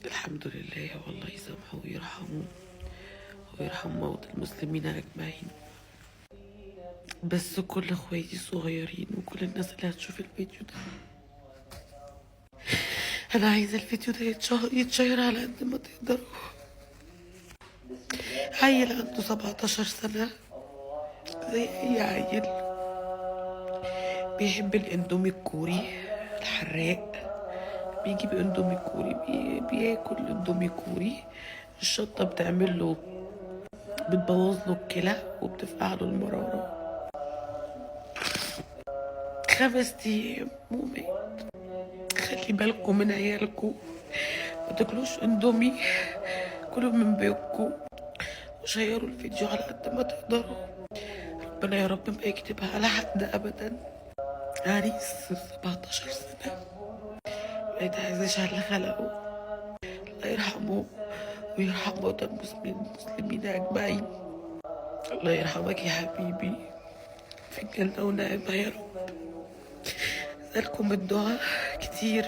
الحمد لله، والله يسامحه ويرحمه ويرحم موتى المسلمين أجمعين. بس كل اخواتي الصغيرين وكل الناس اللي هتشوف الفيديو ده، أنا عايزة الفيديو ده يتشير على قد ما تقدروا. عيل عنده 17 سنة زي أي عيل، بيحب الاندومي الكوري الحراق، بيجيب اندومي كوري، بياكل اندومي كوري. الشطة بتبوظ له الكلى وبتفقع له المرارة. 5 أيام ومات. خلي بالكم من عيالكم، ما تاكلوش اندومي، كلوا من بيوتكم وشيروا الفيديو على قد ما تقدروا. ربنا يا رب ما يكتبها على حد ابدا. عريس 17 سنة ما يتعزش على خلقه. الله يرحمه ويرحم موتى المسلمين أجمعين. الله يرحمك يا حبيبي في الجنة ونعمة يا رب. سألكم الدعاء كتير.